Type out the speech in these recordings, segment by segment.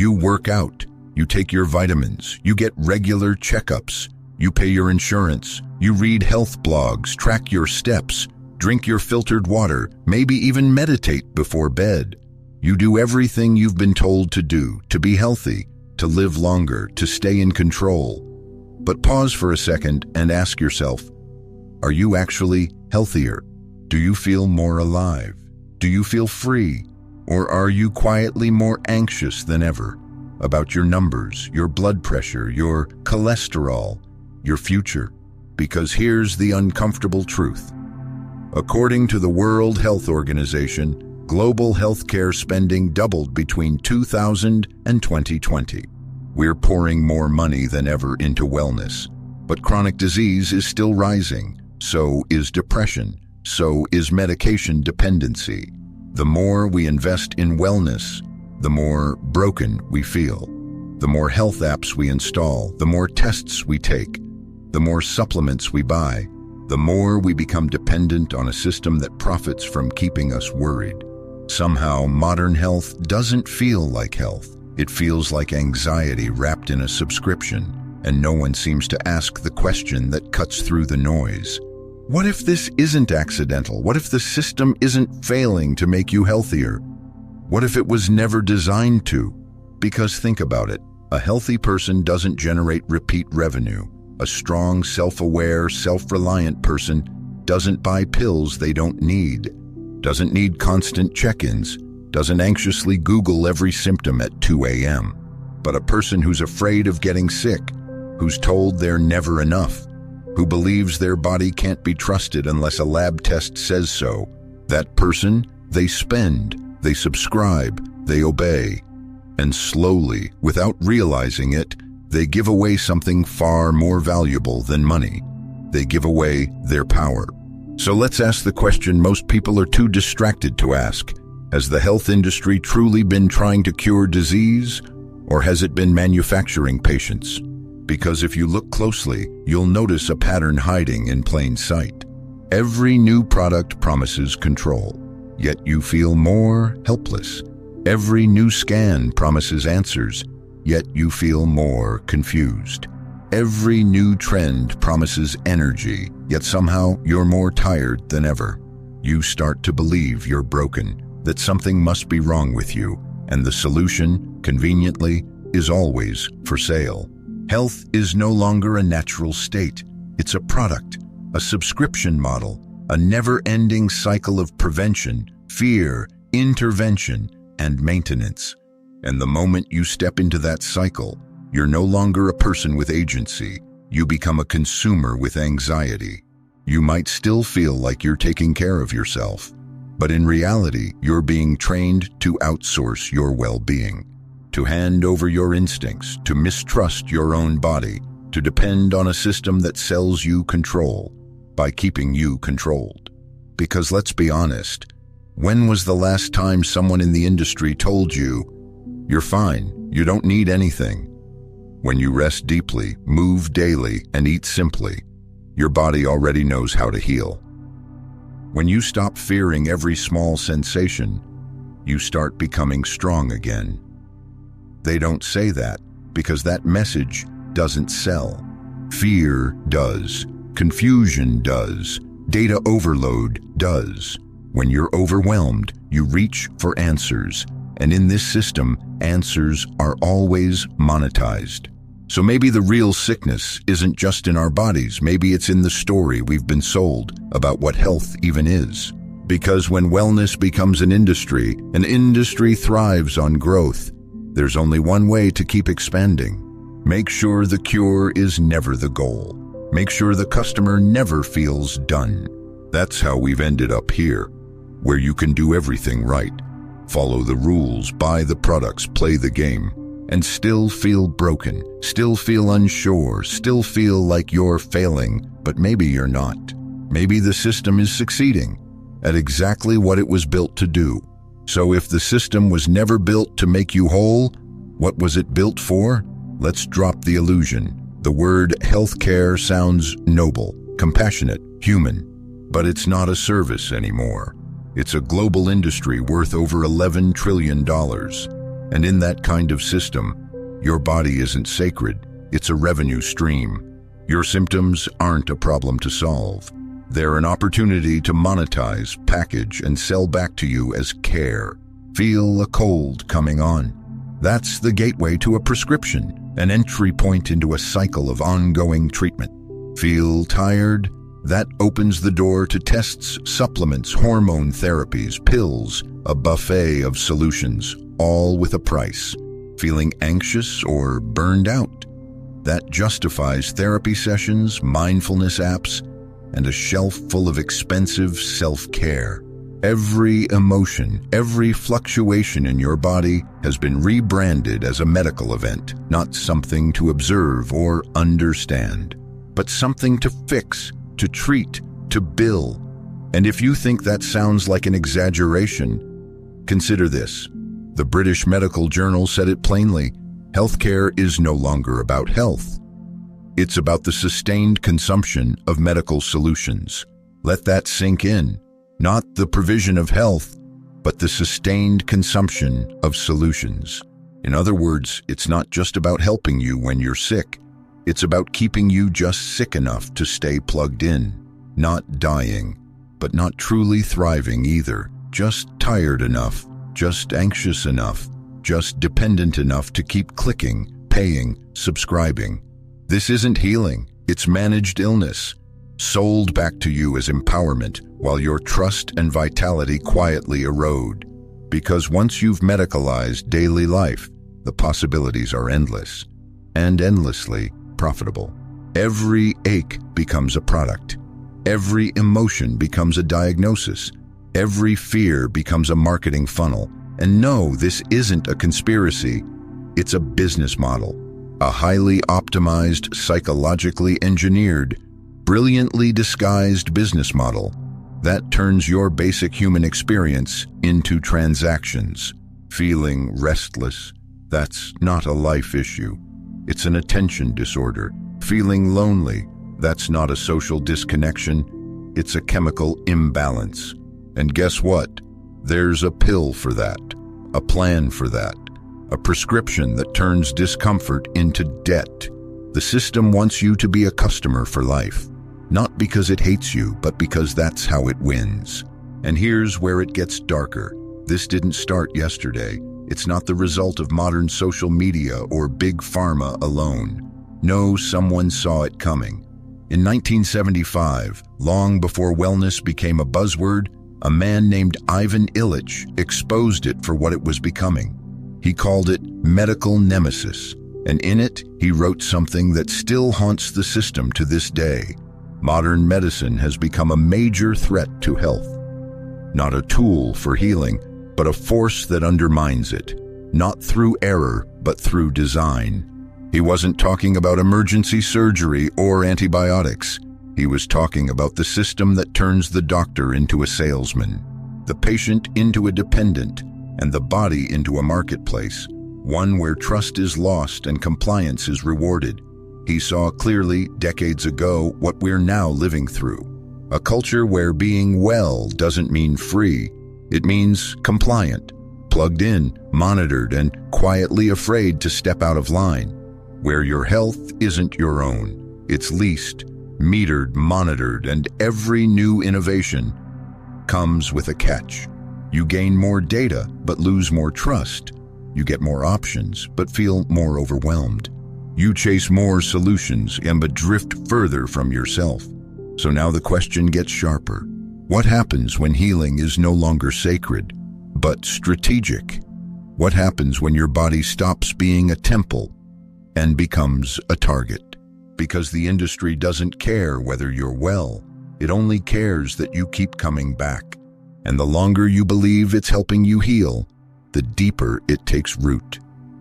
You work out, you take your vitamins, you get regular checkups, you pay your insurance, you read health blogs, track your steps, drink your filtered water, maybe even meditate before bed. You do everything you've been told to do, to be healthy, to live longer, to stay in control. But pause for a second and ask yourself, are you actually healthier? Do you feel more alive? Do you feel free? Or are you quietly more anxious than ever about your numbers, your blood pressure, your cholesterol, your future? Because here's the uncomfortable truth. According to the World Health Organization, global healthcare spending doubled between 2000 and 2020. We're pouring more money than ever into wellness, but chronic disease is still rising. So is depression. So is medication dependency. The more we invest in wellness, the more broken we feel. The more health apps we install, the more tests we take, the more supplements we buy, the more we become dependent on a system that profits from keeping us worried. Somehow, modern health doesn't feel like health. It feels like anxiety wrapped in a subscription, and no one seems to ask the question that cuts through the noise. What if this isn't accidental? What if the system isn't failing to make you healthier? What if it was never designed to? Because think about it, a healthy person doesn't generate repeat revenue. A strong, self-aware, self-reliant person doesn't buy pills they don't need, doesn't need constant check-ins, doesn't anxiously Google every symptom at 2 a.m. But a person who's afraid of getting sick, who's told they're never enough, who believes their body can't be trusted unless a lab test says so, that person, they spend, they subscribe, they obey. And slowly, without realizing it, they give away something far more valuable than money. They give away their power. So let's ask the question most people are too distracted to ask. Has the health industry truly been trying to cure disease, or has it been manufacturing patients? Because if you look closely, you'll notice a pattern hiding in plain sight. Every new product promises control, yet you feel more helpless. Every new scan promises answers, yet you feel more confused. Every new trend promises energy, yet somehow you're more tired than ever. You start to believe you're broken, that something must be wrong with you, and the solution, conveniently, is always for sale. Health is no longer a natural state. It's a product, a subscription model, a never-ending cycle of prevention, fear, intervention, and maintenance. And the moment you step into that cycle, you're no longer a person with agency. You become a consumer with anxiety. You might still feel like you're taking care of yourself, but in reality, you're being trained to outsource your well-being, to hand over your instincts, to mistrust your own body, to depend on a system that sells you control by keeping you controlled. Because let's be honest, when was the last time someone in the industry told you, you're fine, you don't need anything? When you rest deeply, move daily, and eat simply, your body already knows how to heal. When you stop fearing every small sensation, you start becoming strong again. They don't say that because that message doesn't sell. Fear does. Confusion does. Data overload does. When you're overwhelmed, you reach for answers. And in this system, answers are always monetized. So maybe the real sickness isn't just in our bodies. Maybe it's in the story we've been sold about what health even is. Because when wellness becomes an industry thrives on growth. There's only one way to keep expanding. Make sure the cure is never the goal. Make sure the customer never feels done. That's how we've ended up here, where you can do everything right. Follow the rules, buy the products, play the game, and still feel broken, still feel unsure, still feel like you're failing, but maybe you're not. Maybe the system is succeeding at exactly what it was built to do. So if the system was never built to make you whole, what was it built for? Let's drop the illusion. The word healthcare sounds noble, compassionate, human, but it's not a service anymore. It's a global industry worth over $11 trillion. And in that kind of system, your body isn't sacred, it's a revenue stream. Your symptoms aren't a problem to solve. They're an opportunity to monetize, package, and sell back to you as care. Feel a cold coming on. That's the gateway to a prescription, an entry point into a cycle of ongoing treatment. Feel tired? That opens the door to tests, supplements, hormone therapies, pills, a buffet of solutions, all with a price. Feeling anxious or burned out? That justifies therapy sessions, mindfulness apps, and a shelf full of expensive self-care. Every emotion, every fluctuation in your body has been rebranded as a medical event, not something to observe or understand, but something to fix, to treat, to bill. And if you think that sounds like an exaggeration, consider this. The British Medical Journal said it plainly. Healthcare is no longer about health. It's about the sustained consumption of medical solutions. Let that sink in. Not the provision of health, but the sustained consumption of solutions. In other words, it's not just about helping you when you're sick. It's about keeping you just sick enough to stay plugged in. Not dying, but not truly thriving either. Just tired enough, just anxious enough, just dependent enough to keep clicking, paying, subscribing. This isn't healing, it's managed illness, sold back to you as empowerment while your trust and vitality quietly erode. Because once you've medicalized daily life, the possibilities are endless and endlessly profitable. Every ache becomes a product. Every emotion becomes a diagnosis. Every fear becomes a marketing funnel. And no, this isn't a conspiracy. It's a business model. A highly optimized, psychologically engineered, brilliantly disguised business model that turns your basic human experience into transactions. Feeling restless, that's not a life issue. It's an attention disorder. Feeling lonely, that's not a social disconnection. It's a chemical imbalance. And guess what? There's a pill for that, a plan for that, a prescription that turns discomfort into debt. The system wants you to be a customer for life, not because it hates you, but because that's how it wins. And here's where it gets darker. This didn't start yesterday. It's not the result of modern social media or big pharma alone. No, someone saw it coming. In 1975, long before wellness became a buzzword, a man named Ivan Illich exposed it for what it was becoming. He called it medical nemesis, and in it, he wrote something that still haunts the system to this day. Modern medicine has become a major threat to health. Not a tool for healing, but a force that undermines it. Not through error, but through design. He wasn't talking about emergency surgery or antibiotics. He was talking about the system that turns the doctor into a salesman, the patient into a dependent, and the body into a marketplace, one where trust is lost and compliance is rewarded. He saw clearly decades ago what we're now living through. A culture where being well doesn't mean free. It means compliant, plugged in, monitored, and quietly afraid to step out of line. Where your health isn't your own. It's leased, metered, monitored, and every new innovation comes with a catch. You gain more data, but lose more trust. You get more options, but feel more overwhelmed. You chase more solutions and but drift further from yourself. So now the question gets sharper. What happens when healing is no longer sacred, but strategic? What happens when your body stops being a temple and becomes a target? Because the industry doesn't care whether you're well. It only cares that you keep coming back. And the longer you believe it's helping you heal, the deeper it takes root.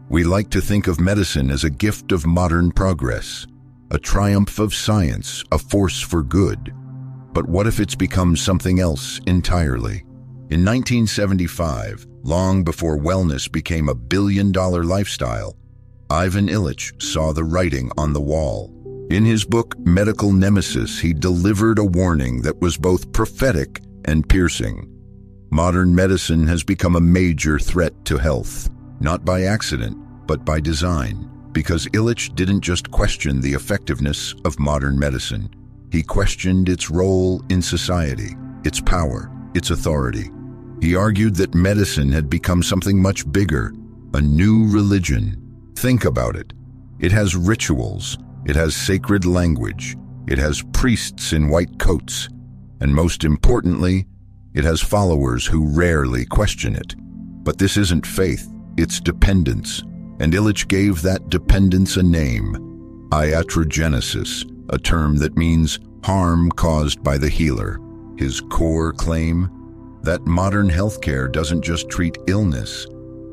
We like to think of medicine as a gift of modern progress, a triumph of science, a force for good. But what if it's become something else entirely? In 1975, long before wellness became a billion-dollar lifestyle, Ivan Illich saw the writing on the wall. In his book, Medical Nemesis, he delivered a warning that was both prophetic and piercing. Modern medicine has become a major threat to health. not by accident, but by design, because Illich didn't just question the effectiveness of modern medicine. He questioned its role in society, its power, its authority. He argued that medicine had become something much bigger, a new religion. Think about it. It has rituals, it has sacred language, it has priests in white coats, and most importantly, it has followers who rarely question it. But this isn't faith, it's dependence, and Illich gave that dependence a name, iatrogenesis, a term that means harm caused by the healer. His core claim? That modern healthcare doesn't just treat illness,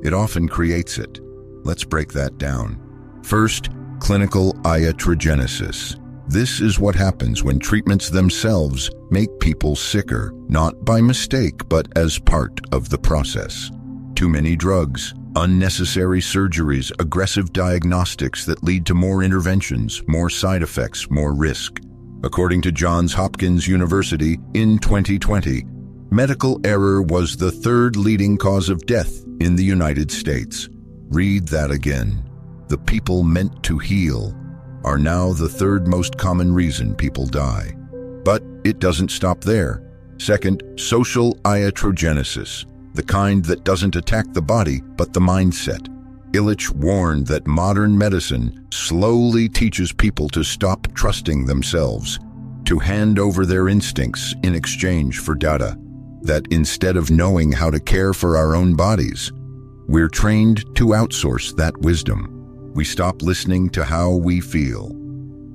it often creates it. Let's break that down. First, clinical iatrogenesis. This is what happens when treatments themselves make people sicker, not by mistake, but as part of the process. Too many drugs, unnecessary surgeries, aggressive diagnostics that lead to more interventions, more side effects, more risk. According to Johns Hopkins University, in 2020, medical error was the third leading cause of death in the United States. Read that again. The people meant to heal are now the third most common reason people die. But it doesn't stop there. Second, social iatrogenesis, the kind that doesn't attack the body but the mindset. Illich warned that modern medicine slowly teaches people to stop trusting themselves, to hand over their instincts in exchange for data, that instead of knowing how to care for our own bodies, we're trained to outsource that wisdom. We stop listening to how we feel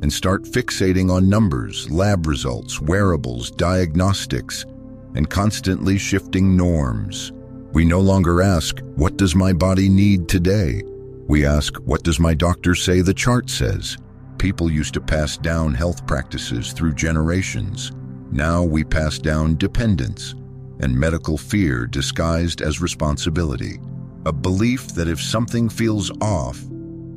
and start fixating on numbers, lab results, wearables, diagnostics, and constantly shifting norms. We no longer ask, what does my body need today? We ask, what does my doctor say the chart says? People used to pass down health practices through generations. Now we pass down dependence and medical fear disguised as responsibility. A belief that if something feels off,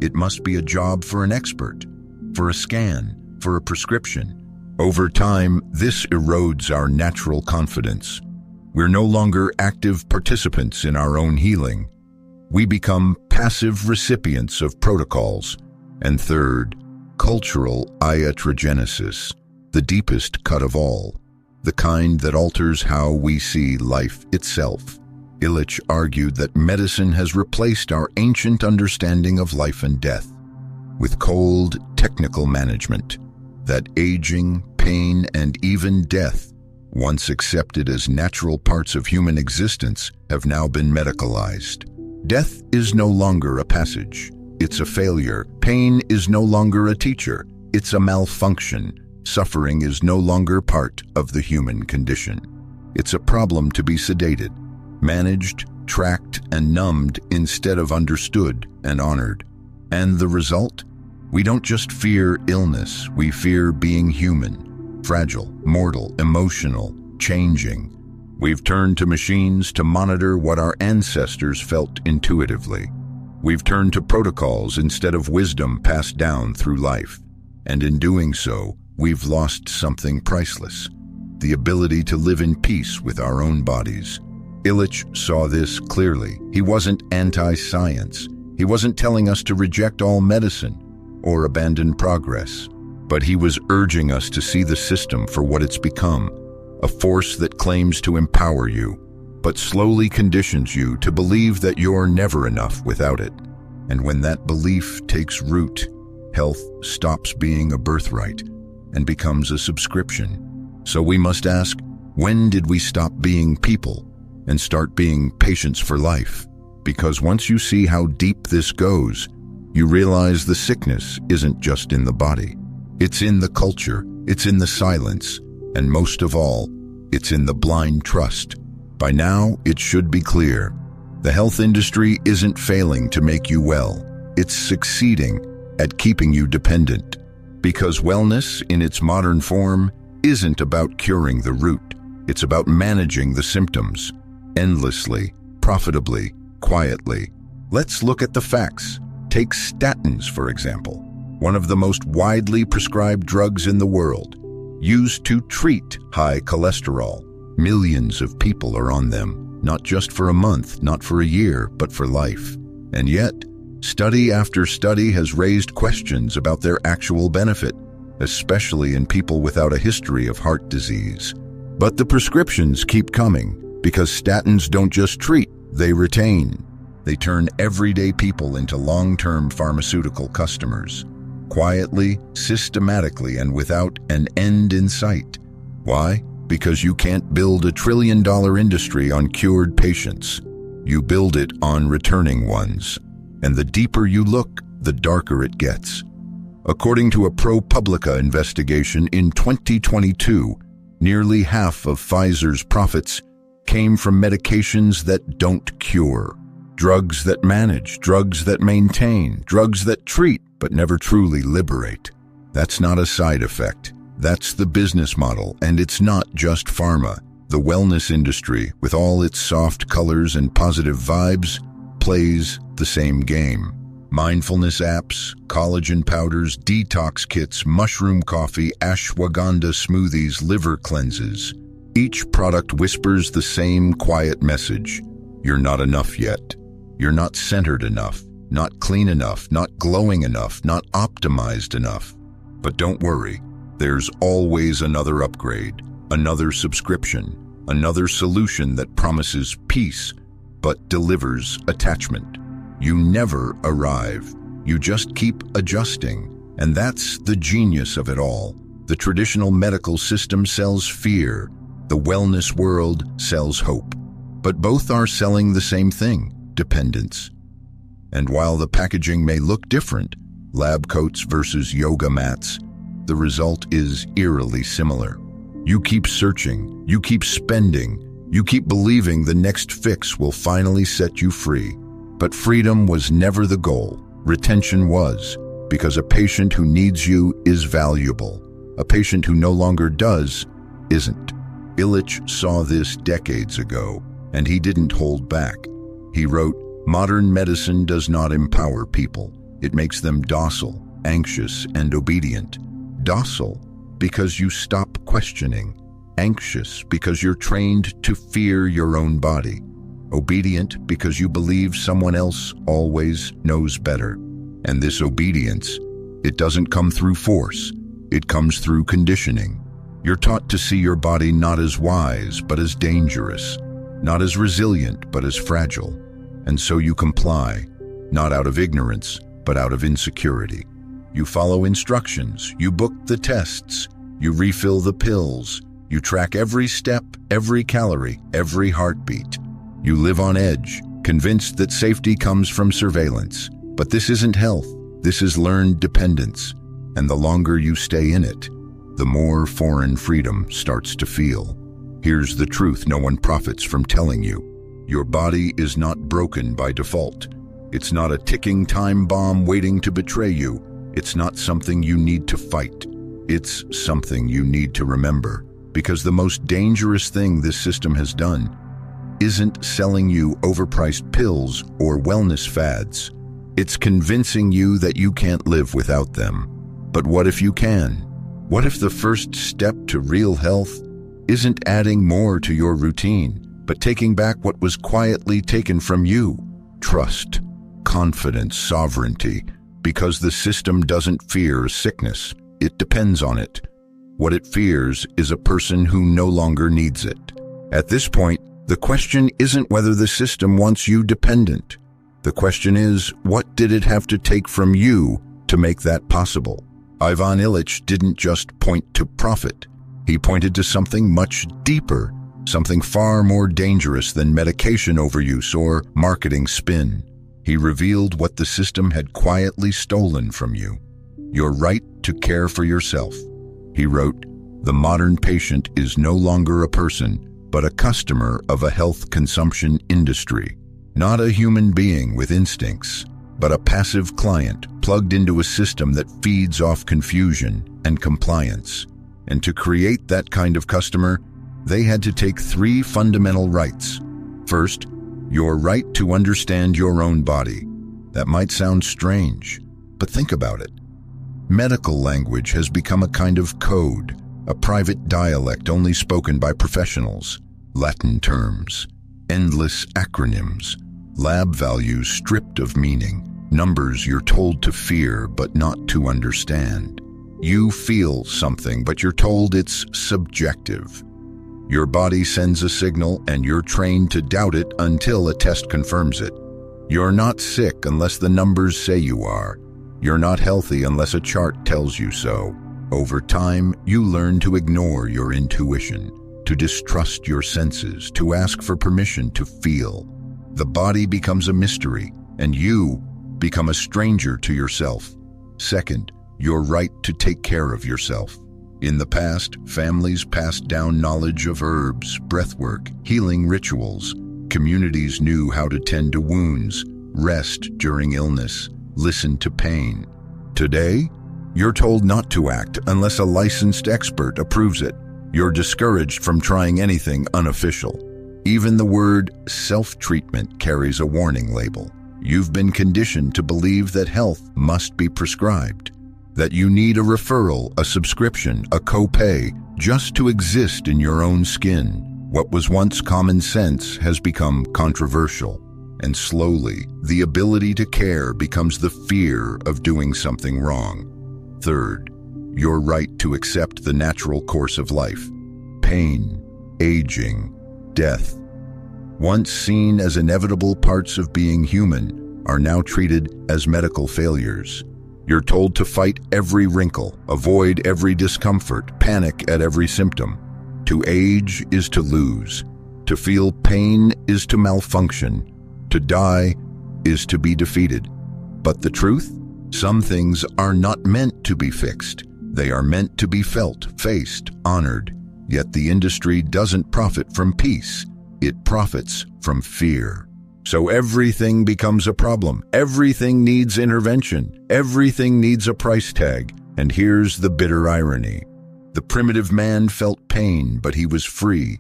it must be a job for an expert, for a scan, for a prescription. Over time, this erodes our natural confidence. We're no longer active participants in our own healing. We become passive recipients of protocols. And third, cultural iatrogenesis, the deepest cut of all, the kind that alters how we see life itself. Illich argued that medicine has replaced our ancient understanding of life and death with cold, technical management, that aging, pain, and even death, once accepted as natural parts of human existence, have now been medicalized. Death is no longer a passage, it's a failure. Pain is no longer a teacher, it's a malfunction. Suffering is no longer part of the human condition. It's a problem to be sedated, managed, tracked, and numbed instead of understood and honored. And the result? We don't just fear illness, we fear being human, fragile, mortal, emotional, changing. We've turned to machines to monitor what our ancestors felt intuitively. We've turned to protocols instead of wisdom passed down through life. And in doing so, we've lost something priceless, the ability to live in peace with our own bodies. Illich saw this clearly. He wasn't anti-science. He wasn't telling us to reject all medicine or abandon progress. But he was urging us to see the system for what it's become, a force that claims to empower you, but slowly conditions you to believe that you're never enough without it. And when that belief takes root, health stops being a birthright and becomes a subscription. So we must ask, when did we stop being people and start being patients for life? Because once you see how deep this goes, you realize the sickness isn't just in the body. It's in the culture, it's in the silence, and most of all, it's in the blind trust. By now, it should be clear. The health industry isn't failing to make you well. It's succeeding at keeping you dependent. Because wellness, in its modern form, isn't about curing the root. It's about managing the symptoms, endlessly, profitably, quietly. Let's look at the facts. Take statins, for example, one of the most widely prescribed drugs in the world, used to treat high cholesterol. Millions of people are on them, not just for a month, not for a year, but for life. And yet, study after study has raised questions about their actual benefit, especially in people without a history of heart disease. But the prescriptions keep coming because statins don't just treat, they retain. They turn everyday people into long-term pharmaceutical customers, quietly, systematically, and without an end in sight. Why? Because you can't build a trillion-dollar industry on cured patients. You build it on returning ones. And the deeper you look, the darker it gets. According to a ProPublica investigation in 2022, nearly half of Pfizer's profits came from medications that don't cure. Drugs that manage, drugs that maintain, drugs that treat but never truly liberate. That's not a side effect. That's the business model, and it's not just pharma. The wellness industry, with all its soft colors and positive vibes, plays the same game. Mindfulness apps, collagen powders, detox kits, mushroom coffee, ashwagandha smoothies, liver cleanses. Each product whispers the same quiet message. You're not enough yet. You're not centered enough, not clean enough, not glowing enough, not optimized enough. But don't worry, there's always another upgrade, another subscription, another solution that promises peace but delivers attachment. You never arrive. You just keep adjusting. And that's the genius of it all. The traditional medical system sells fear. The wellness world sells hope. But both are selling the same thing, dependence. And while the packaging may look different, lab coats versus yoga mats, the result is eerily similar. You keep searching, you keep spending, you keep believing the next fix will finally set you free. But freedom was never the goal. Retention was, because a patient who needs you is valuable. A patient who no longer does isn't. Illich saw this decades ago, and he didn't hold back. He wrote, "Modern medicine does not empower people. It makes them docile, anxious, and obedient. Docile because you stop questioning. Anxious because you're trained to fear your own body. Obedient because you believe someone else always knows better. And this obedience, it doesn't come through force. It comes through conditioning. You're taught to see your body not as wise, but as dangerous. Not as resilient, but as fragile. And so you comply, not out of ignorance, but out of insecurity. You follow instructions, you book the tests, you refill the pills, you track every step, every calorie, every heartbeat. You live on edge, convinced that safety comes from surveillance. But this isn't health, this is learned dependence. And the longer you stay in it, the more foreign freedom starts to feel. Here's the truth no one profits from telling you. Your body is not broken by default. It's not a ticking time bomb waiting to betray you. It's not something you need to fight. It's something you need to remember. Because the most dangerous thing this system has done isn't selling you overpriced pills or wellness fads. It's convincing you that you can't live without them. But what if you can? What if the first step to real health isn't adding more to your routine, but taking back what was quietly taken from you? Trust, confidence, sovereignty. Because the system doesn't fear sickness, it depends on it. What it fears is a person who no longer needs it. At this point, the question isn't whether the system wants you dependent. The question is, what did it have to take from you to make that possible? Ivan Illich didn't just point to profit. He pointed to something much deeper, something far more dangerous than medication overuse or marketing spin. He revealed what the system had quietly stolen from you: your right to care for yourself. He wrote, "The modern patient is no longer a person, but a customer of a health consumption industry. Not a human being with instincts, but a passive client plugged into a system that feeds off confusion and compliance. And to create that kind of customer, they had to take 3 fundamental rights. First, your right to understand your own body. That might sound strange, but think about it. Medical language has become a kind of code, a private dialect only spoken by professionals. Latin terms, endless acronyms, Lab values stripped of meaning. Numbers you're told to fear but not to understand. You feel something, but you're told it's subjective. Your body sends a signal and you're trained to doubt it until a test confirms it. You're not sick unless the numbers say you are. You're not healthy unless a chart tells you so. Over time, you learn to ignore your intuition, to distrust your senses, to ask for permission to feel. The body becomes a mystery, and you become a stranger to yourself. Second, your right to take care of yourself. In the past, families passed down knowledge of herbs, breathwork, healing rituals. Communities knew how to tend to wounds, rest during illness, listen to pain. Today, you're told not to act unless a licensed expert approves it. You're discouraged from trying anything unofficial. Even the word self-treatment carries a warning label. You've been conditioned to believe that health must be prescribed, that you need a referral, a subscription, a copay, just to exist in your own skin. What was once common sense has become controversial, and slowly, the ability to care becomes the fear of doing something wrong. Third, your right to accept the natural course of life. Pain, aging, death, once seen as inevitable parts of being human, are now treated as medical failures. You're told to fight every wrinkle, avoid every discomfort, panic at every symptom. To age is to lose. To feel pain is to malfunction. To die is to be defeated. But the truth? Some things are not meant to be fixed. They are meant to be felt, faced, honored. Yet the industry doesn't profit from peace. It profits from fear. So everything becomes a problem. Everything needs intervention. Everything needs a price tag. And here's the bitter irony. The primitive man felt pain, but he was free.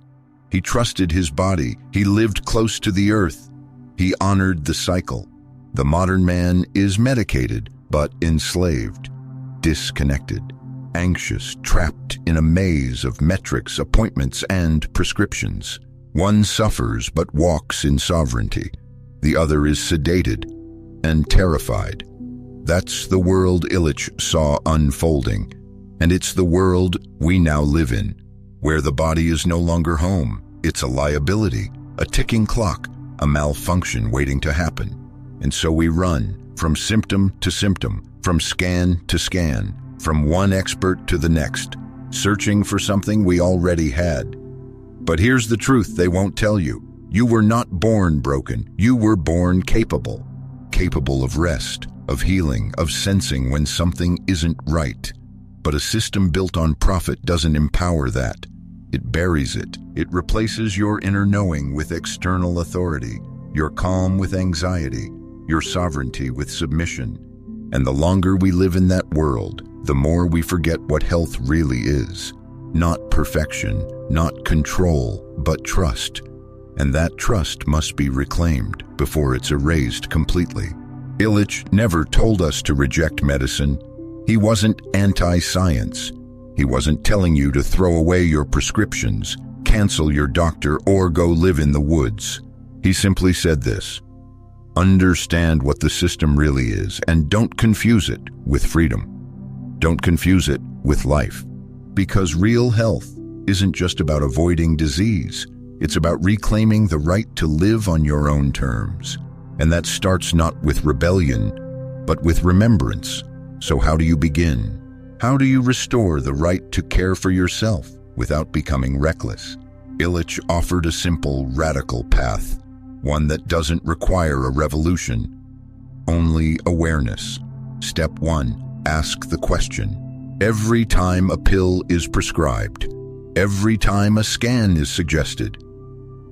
He trusted his body. He lived close to the earth. He honored the cycle. The modern man is medicated, but enslaved, disconnected, anxious, trapped in a maze of metrics, appointments, and prescriptions. One suffers but walks in sovereignty. The other is sedated and terrified. That's the world Illich saw unfolding, and it's the world we now live in, where the body is no longer home. It's a liability, a ticking clock, a malfunction waiting to happen. And so we run from symptom to symptom, from scan to scan, from one expert to the next, searching for something we already had. But here's the truth they won't tell you. You were not born broken. You were born capable. Capable of rest, of healing, of sensing when something isn't right. But a system built on profit doesn't empower that. It buries it. It replaces your inner knowing with external authority, your calm with anxiety, your sovereignty with submission. And the longer we live in that world, the more we forget what health really is. Not perfection, not control, but trust. And that trust must be reclaimed before it's erased completely. Illich never told us to reject medicine. He wasn't anti-science. He wasn't telling you to throw away your prescriptions, cancel your doctor, or go live in the woods. He simply said this: understand what the system really is, and don't confuse it with freedom. Don't confuse it with life. Because real health isn't just about avoiding disease. It's about reclaiming the right to live on your own terms. And that starts not with rebellion, but with remembrance. So how do you begin? How do you restore the right to care for yourself without becoming reckless? Illich offered a simple, radical path, one that doesn't require a revolution, only awareness. Step 1, ask the question. Every time a pill is prescribed, every time a scan is suggested,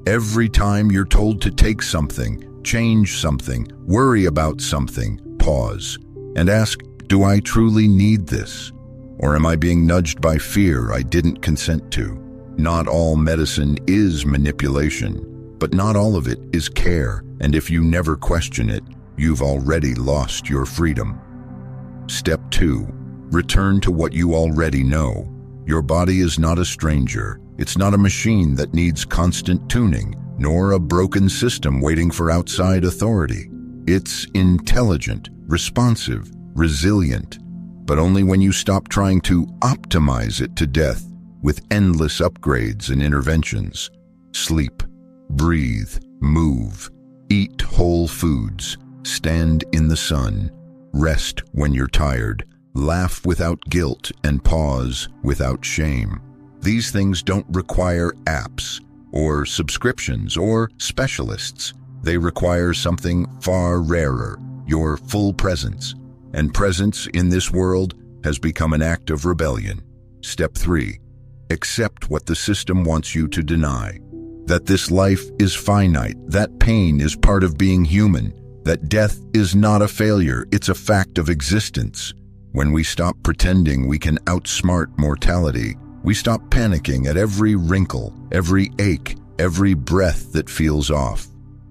every time you're told to take something, change something, worry about something, pause and ask, do I truly need this? Or am I being nudged by fear I didn't consent to? Not all medicine is manipulation, but not all of it is care. And if you never question it, you've already lost your freedom. Step 2, return to what you already know. Your body is not a stranger. It's not a machine that needs constant tuning. nor a broken system waiting for outside authority. It's intelligent, responsive, resilient, but only when you stop trying to optimize it to death with endless upgrades and interventions. Sleep, breathe, move, eat whole foods, stand in the sun, rest when you're tired, laugh without guilt, and pause without shame. These things don't require apps or subscriptions or specialists. They require something far rarer, your full presence. And presence in this world has become an act of rebellion. Step 3. Accept what the system wants you to deny. That this life is finite, that pain is part of being human, that death is not a failure, it's a fact of existence. When we stop pretending we can outsmart mortality, we stop panicking at every wrinkle, every ache, every breath that feels off.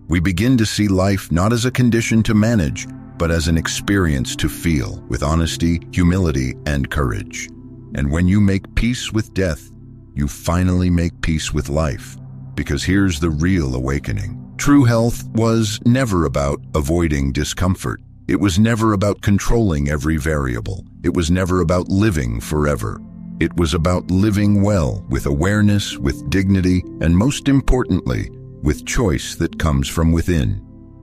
We begin to see life not as a condition to manage, but as an experience to feel with honesty, humility, and courage. And when you make peace with death, you finally make peace with life. Because here's the real awakening. True health was never about avoiding discomfort. It was never about controlling every variable. It was never about living forever. It was about living well, with awareness, with dignity, and most importantly, with choice that comes from within.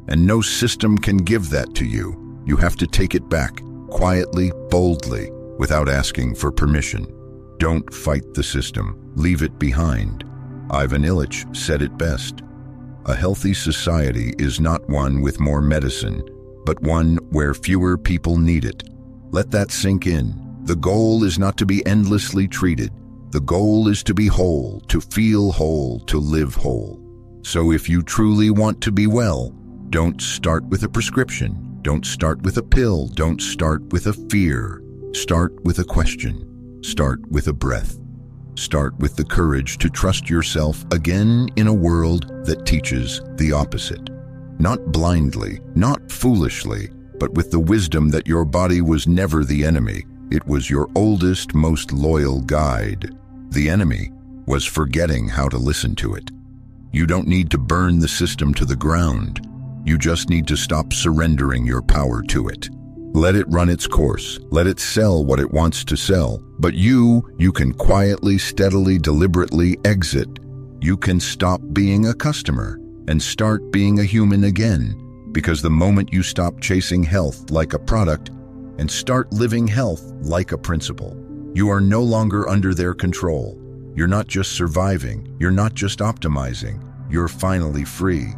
And no system can give that to you. You have to take it back, quietly, boldly, without asking for permission. Don't fight the system. Leave it behind. Ivan Illich said it best. A healthy society is not one with more medicine, but one where fewer people need it. Let that sink in. The goal is not to be endlessly treated. The goal is to be whole, to feel whole, to live whole. So if you truly want to be well, don't start with a prescription. Don't start with a pill. Don't start with a fear. Start with a question. Start with a breath. Start with the courage to trust yourself again in a world that teaches the opposite. Not blindly, not foolishly, but with the wisdom that your body was never the enemy. It was your oldest, most loyal guide. The enemy was forgetting how to listen to it. You don't need to burn the system to the ground. You just need to stop surrendering your power to it. Let it run its course. Let it sell what it wants to sell. But you can quietly, steadily, deliberately exit. You can stop being a customer and start being a human again. Because the moment you stop chasing health like a product and start living health like a principle, you are no longer under their control. You're not just surviving. You're not just optimizing. You're finally free.